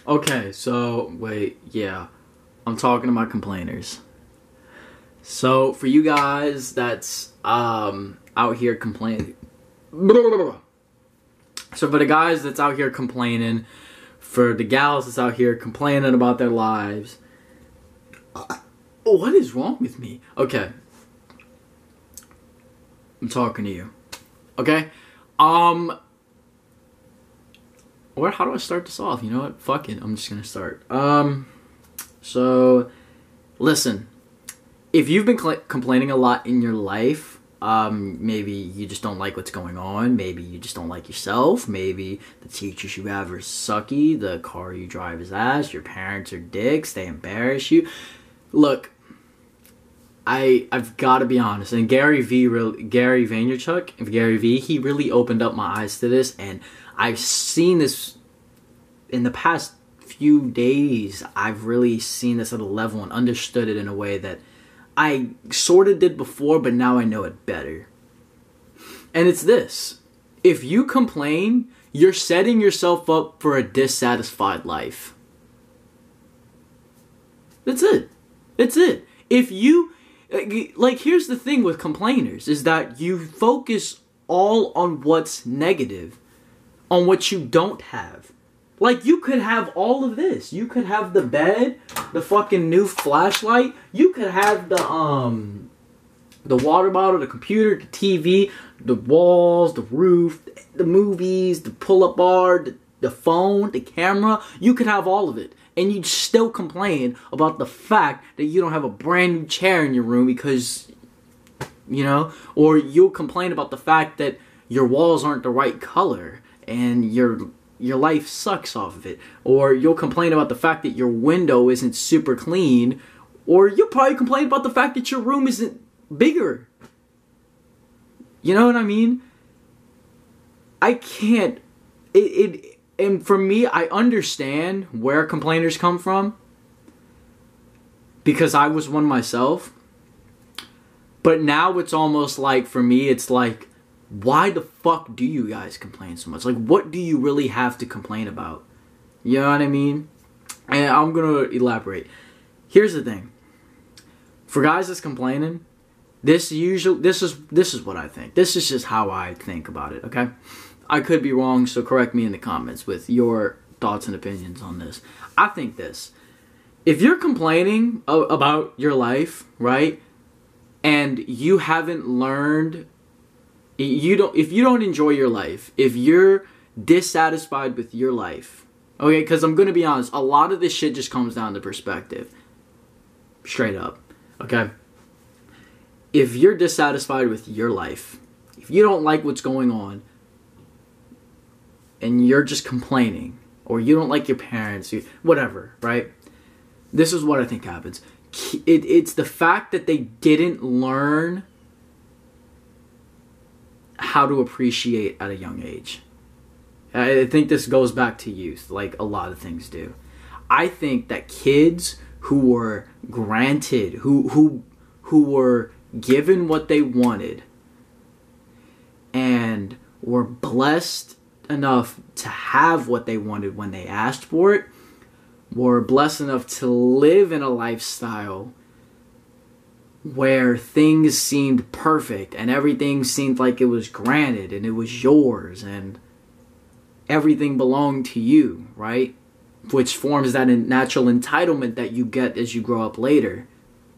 Okay, so wait, yeah. I'm talking to my complainers. So for you guys that's out here complaining. So for the guys that's out here complaining, for the gals that's out here complaining about their lives. What is wrong with me? Okay. I'm talking to you. Okay? How do I start this off? You know what? Fuck it. I'm just gonna start. So, listen. If you've been complaining a lot in your life, maybe you just don't like what's going on. Maybe you just don't like yourself. Maybe the teachers you have are sucky. The car you drive is ass. Your parents are dicks. They embarrass you. Look, I've got to be honest. And Gary Vaynerchuk, Gary V, he really opened up my eyes to this. And I've seen this in the past few days. I've really seen this at a level and understood it in a way that I sort of did before, but now I know it better. And it's this. If you complain, you're setting yourself up for a dissatisfied life. That's it. That's it. If you, like, here's the thing with complainers, is that you focus all on what's negative, on what you don't have. Like, you could have all of this. You could have the bed, the fucking new flashlight. You could have the water bottle, the computer, the TV, the walls, the roof, the movies, the pull-up bar, the phone, the camera. You could have all of it. And you'd still complain about the fact that you don't have a brand new chair in your room because, you know, or you'll complain about the fact that your walls aren't the right color and your life sucks off of it. Or you'll complain about the fact that your window isn't super clean. Or you'll probably complain about the fact that your room isn't bigger. You know what I mean? I can't. And for me, I understand where complainers come from. Because I was one myself. But now it's almost like, for me, it's like, why the fuck do you guys complain so much? Like, what do you really have to complain about? You know what I mean? And I'm going to elaborate. Here's the thing. For guys that's complaining, this is what I think. This is just how I think about it, okay? I could be wrong, so correct me in the comments with your thoughts and opinions on this. I think this. If you're complaining about your life, right? And you haven't learned, if you don't enjoy your life, if you're dissatisfied with your life, okay, because I'm going to be honest, a lot of this shit just comes down to perspective. Straight up, okay? If you're dissatisfied with your life, if you don't like what's going on, and you're just complaining, or you don't like your parents, whatever, right? This is what I think happens. It's the fact that they didn't learn how to appreciate at a young age. I think this goes back to youth, like a lot of things do. I think that kids who were granted, who were given what they wanted, and were blessed enough to have what they wanted when they asked for it, were blessed enough to live in a lifestyle where things seemed perfect and everything seemed like it was granted and it was yours and everything belonged to you, right? Which forms that natural entitlement that you get as you grow up later,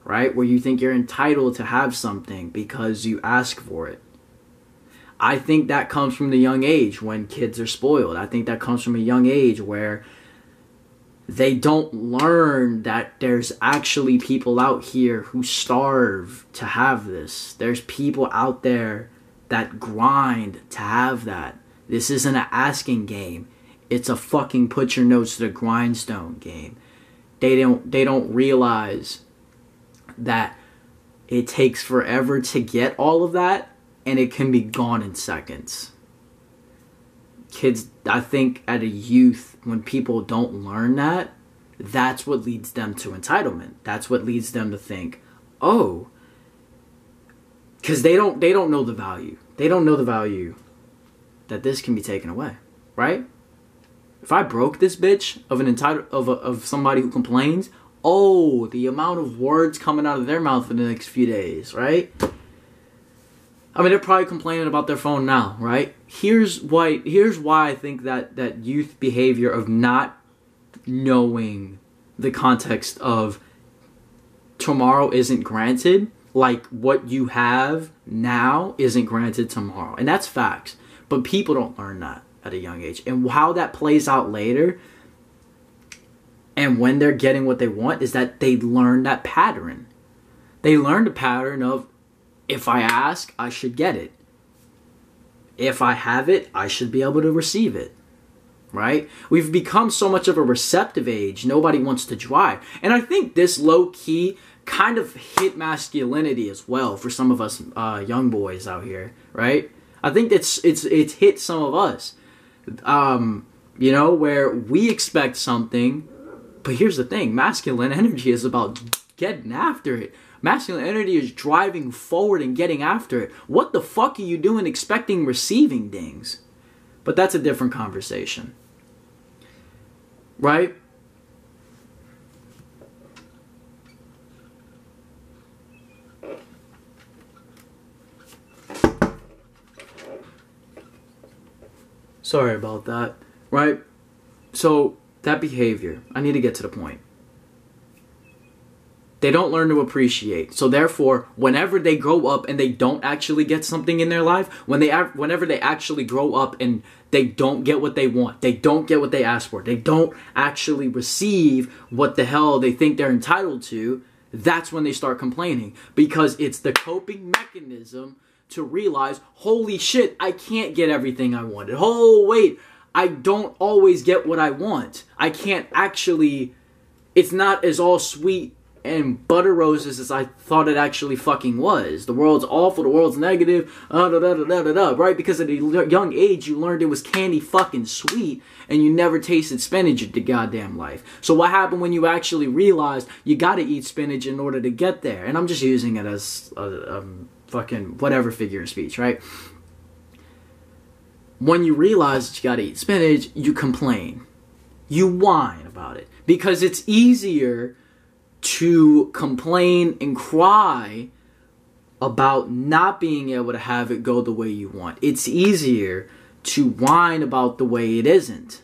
right? Where you think you're entitled to have something because you ask for it. I think that comes from the young age when kids are spoiled. I think that comes from a young age where they don't learn that there's actually people out here who starve to have this. There's people out there that grind to have that. This isn't an asking game. It's a fucking put your nose to the grindstone game. They don't realize that it takes forever to get all of that, and it can be gone in seconds. Kids, I think at a youth, when people don't learn that, that's what leads them to entitlement. That's what leads them to think, oh, because they don't know the value. They don't know the value that this can be taken away, right? If I broke this bitch of an entitled of somebody who complains, oh, the amount of words coming out of their mouth in the next few days, right? I mean, they're probably complaining about their phone now, right? Here's why I think that youth behavior of not knowing the context of tomorrow isn't granted, like what you have now isn't granted tomorrow. And that's facts. But people don't learn that at a young age. And how that plays out later and when they're getting what they want is that they learn that pattern. They learn the pattern of, if I ask, I should get it. If I have it, I should be able to receive it. Right? We've become so much of a receptive age, nobody wants to drive. And I think this low-key kind of hit masculinity as well for some of us young boys out here, right? I think it's hit some of us. You know, where we expect something, but here's the thing, masculine energy is about getting after it. Masculine energy is driving forward and getting after it. What the fuck are you doing expecting receiving things? But that's a different conversation. Right? Sorry about that. Right? So, that behavior, I need to get to the point. They don't learn to appreciate. So therefore, whenever they grow up and they don't actually get something in their life, whenever they actually grow up and they don't get what they want, they don't get what they ask for, they don't actually receive what the hell they think they're entitled to, that's when they start complaining. Because it's the coping mechanism to realize, holy shit, I can't get everything I wanted. Oh, wait, I don't always get what I want. I can't actually, it's not as all sweet and butter roses as I thought it actually fucking was. The world's awful, the world's negative, right? Because at a young age, you learned it was candy fucking sweet, and you never tasted spinach at the goddamn life. So what happened when you actually realized you gotta eat spinach in order to get there? And I'm just using it as a fucking whatever figure of speech, right? When you realize that you gotta eat spinach, you complain. You whine about it. Because it's easier to complain and cry about not being able to have it go the way you want. It's easier to whine about the way it isn't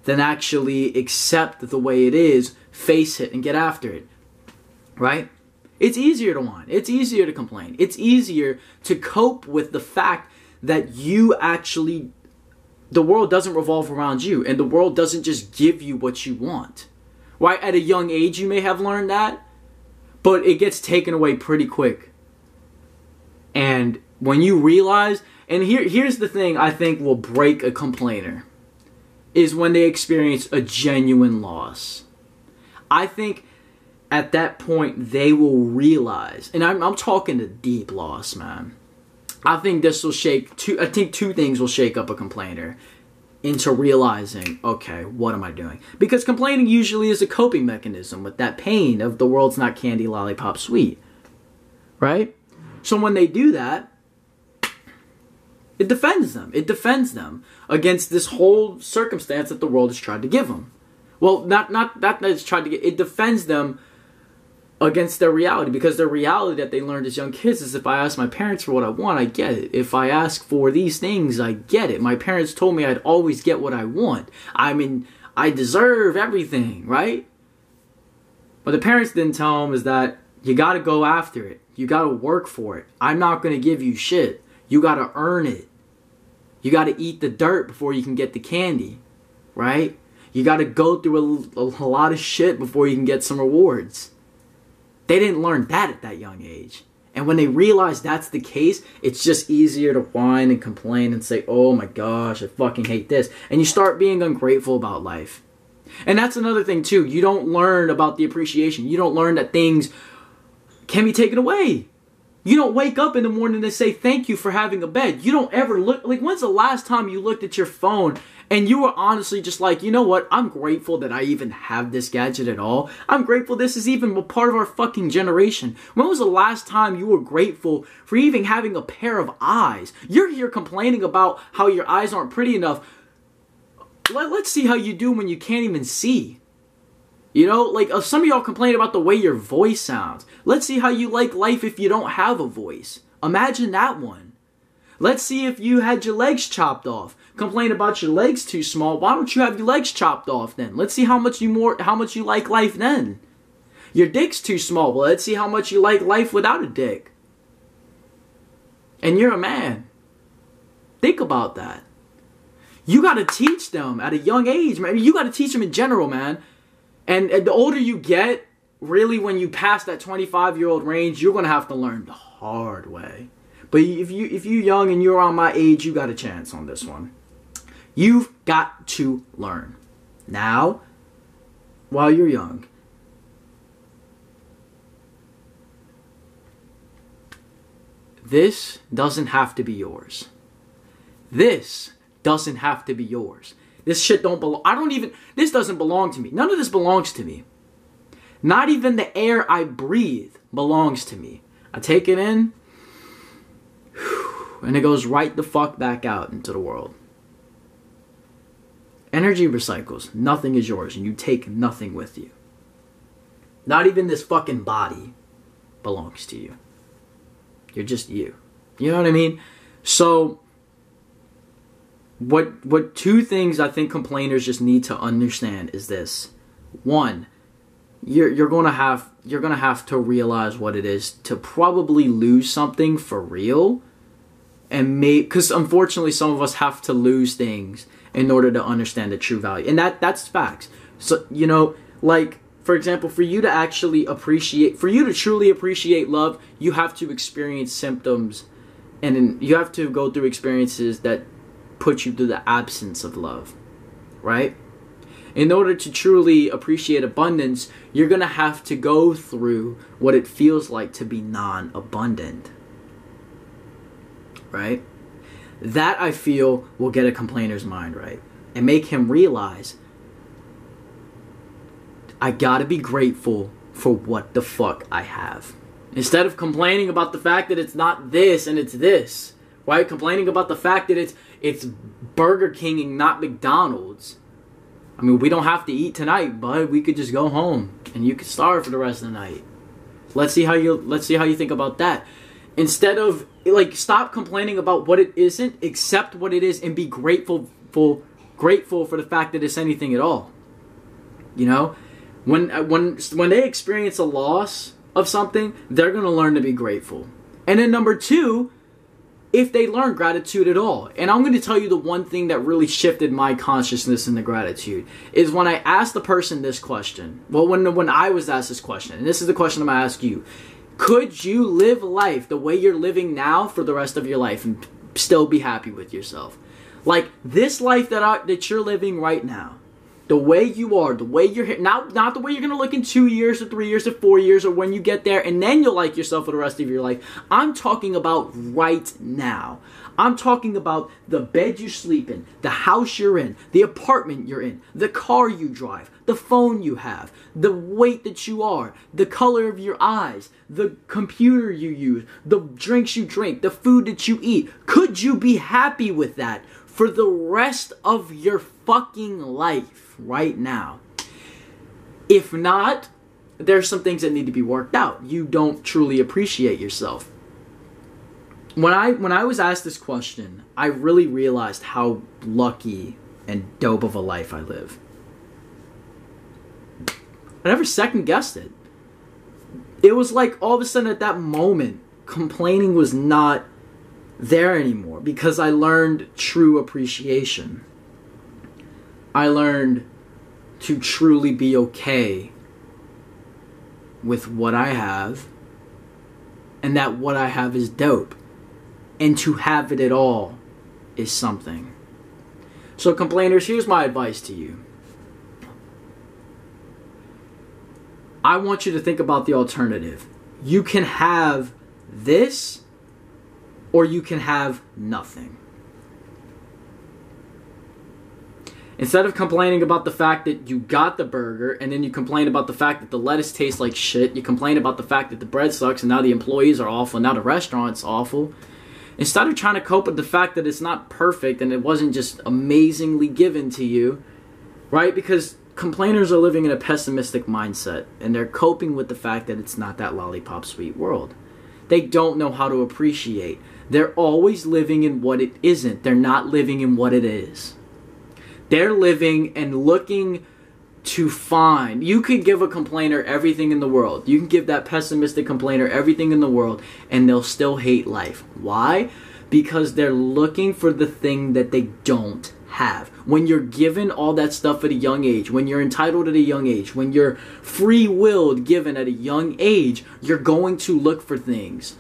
than actually accept the way it is, face it, and get after it. Right? It's easier to whine. It's easier to complain. It's easier to cope with the fact that you actually, the world doesn't revolve around you, and the world doesn't just give you what you want. Right? At a young age, you may have learned that, but it gets taken away pretty quick. And when you realize, and here's the thing I think will break a complainer, is when they experience a genuine loss. I think at that point, they will realize, and I'm talking a deep loss, man. I think this will two things will shake up a complainer into realizing, okay, what am I doing? Because complaining usually is a coping mechanism with that pain of the world's not candy, lollipop, sweet. Right? So when they do that, it defends them. It defends them against this whole circumstance that the world has tried to give them. Well, not that it's tried to get, it defends them against their reality, because their reality that they learned as young kids is, if I ask my parents for what I want, I get it. If I ask for these things, I get it. My parents told me I'd always get what I want. I mean, I deserve everything, right? What the parents didn't tell them is that you gotta go after it. You gotta work for it. I'm not gonna give you shit. You gotta earn it. You gotta eat the dirt before you can get the candy, right? You gotta go through a lot of shit before you can get some rewards. They didn't learn that at that young age. And when they realize that's the case, it's just easier to whine and complain and say, oh my gosh, I fucking hate this. And you start being ungrateful about life. And that's another thing too. You don't learn about the appreciation. You don't learn that things can be taken away. You don't wake up in the morning and say thank you for having a bed. You don't ever look, like, when's the last time you looked at your phone and you were honestly just like, you know what, I'm grateful that I even have this gadget at all. I'm grateful this is even a part of our fucking generation. When was the last time you were grateful for even having a pair of eyes? You're here complaining about how your eyes aren't pretty enough. let's see how you do when you can't even see. You know, like some of y'all complain about the way your voice sounds. Let's see how you like life if you don't have a voice. Imagine that one. Let's see if you had your legs chopped off. Complain about your legs too small. Why don't you have your legs chopped off then? Let's see how much you like life then. Your dick's too small. Well, let's see how much you like life without a dick. And you're a man. Think about that. You got to teach them at a young age, man. You got to teach them in general, man. And the older you get, really when you pass that 25-year-old range, you're going to have to learn the hard way. But if you're young and you're around my age, you got a chance on this one. You've got to learn. Now, while you're young. This doesn't have to be yours. This doesn't have to be yours. This shit don't belong. This doesn't belong to me. None of this belongs to me. Not even the air I breathe belongs to me. I take it in, and it goes right the fuck back out into the world. Energy recycles. Nothing is yours, and you take nothing with you. Not even this fucking body belongs to you. You're just you. You know what I mean? So, what two things I think complainers just need to understand is this. One, you're gonna have to realize what it is to probably lose something for real, and because unfortunately some of us have to lose things in order to understand the true value, and that's facts. So you know, like for example, for you to truly appreciate love, you have to experience symptoms, and then you have to go through experiences that put you through the absence of love, right? In order to truly appreciate abundance, you're going to have to go through what it feels like to be non-abundant, right? That, I feel, will get a complainer's mind right and make him realize, I gotta be grateful for what the fuck I have. Instead of complaining about the fact that it's not this and it's this, right? Complaining about the fact that it's Burger King and not McDonald's. I mean, we don't have to eat tonight, bud. We could just go home and you could starve for the rest of the night. Let's see how you think about that. Instead of stop complaining about what it isn't, accept what it is and be grateful for the fact that it's anything at all. You know, when they experience a loss of something, they're gonna learn to be grateful. And then number two, if they learn gratitude at all. And I'm going to tell you the one thing that really shifted my consciousness into gratitude is when I asked the person this question. Well, when I was asked this question, and this is the question I'm going to ask you. Could you live life the way you're living now for the rest of your life and still be happy with yourself? Like this life that you're living right now, the way you are, the way you're here, not the way you're going to look in 2 years or 3 years or 4 years or when you get there and then you'll like yourself for the rest of your life. I'm talking about right now. I'm talking about the bed you sleep in, the house you're in, the apartment you're in, the car you drive, the phone you have, the weight that you are, the color of your eyes, the computer you use, the drinks you drink, the food that you eat. Could you be happy with that for the rest of your fucking life? Right now? If not, there's some things that need to be worked out. You don't truly appreciate yourself. When I was asked this question, I really realized how lucky and dope of a life I live. I never second guessed it. It was like all of a sudden at that moment, complaining was not there anymore because I learned true appreciation. I learned to truly be okay with what I have and that what I have is dope. And to have it at all is something. So complainers, here's my advice to you. I want you to think about the alternative. You can have this or you can have nothing. Instead of complaining about the fact that you got the burger and then you complain about the fact that the lettuce tastes like shit, you complain about the fact that the bread sucks and now the employees are awful, now the restaurant's awful. Instead of trying to cope with the fact that it's not perfect and it wasn't just amazingly given to you, right? Because complainers are living in a pessimistic mindset, and they're coping with the fact that it's not that lollipop sweet world. They don't know how to appreciate. They're always living in what it isn't. They're not living in what it is. They're living and looking to find. You could give a complainer everything in the world. You can give that pessimistic complainer everything in the world, and they'll still hate life. Why? Because they're looking for the thing that they don't have. When you're given all that stuff at a young age, when you're entitled at a young age, when you're free-willed given at a young age, you're going to look for things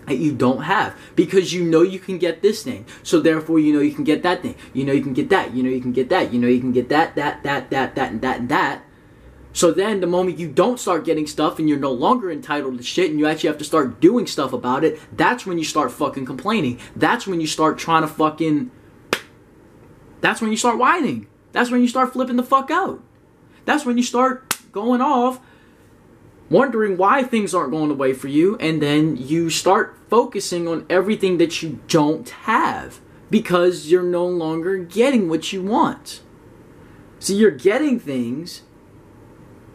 that you don't have, because you know you can get this thing, so therefore you know you can get that thing, you know you can get that, you know you can get that, you know you can get that, and that. So then the moment you don't start getting stuff and you're no longer entitled to shit and you actually have to start doing stuff about it, that's when you start fucking complaining. That's when you start trying to fucking... That's when you start whining. That's when you start flipping the fuck out. That's when you start going off, wondering why things aren't going the way for you, and then you start focusing on everything that you don't have because you're no longer getting what you want. So you're getting things,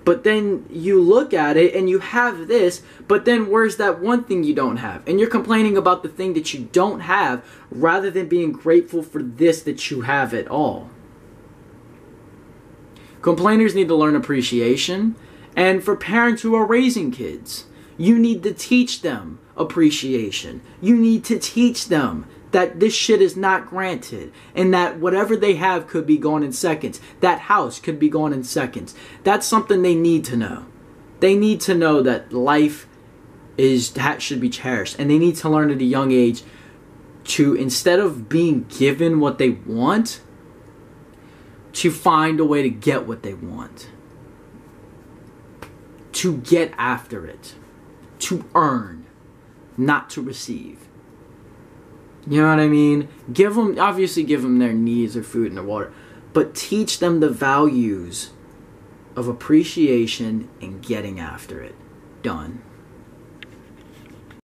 but then you look at it and you have this, but then where's that one thing you don't have? And you're complaining about the thing that you don't have rather than being grateful for this that you have at all. Complainers need to learn appreciation. And for parents who are raising kids, you need to teach them appreciation. You need to teach them that this shit is not granted, and that whatever they have could be gone in seconds. That house could be gone in seconds. That's something they need to know. They need to know that life should be cherished, and they need to learn at a young age to, instead of being given what they want, to find a way to get what they want. To get after it. To earn. Not to receive. You know what I mean? Obviously give them their needs, their food, and their water. But teach them the values of appreciation and getting after it. Done.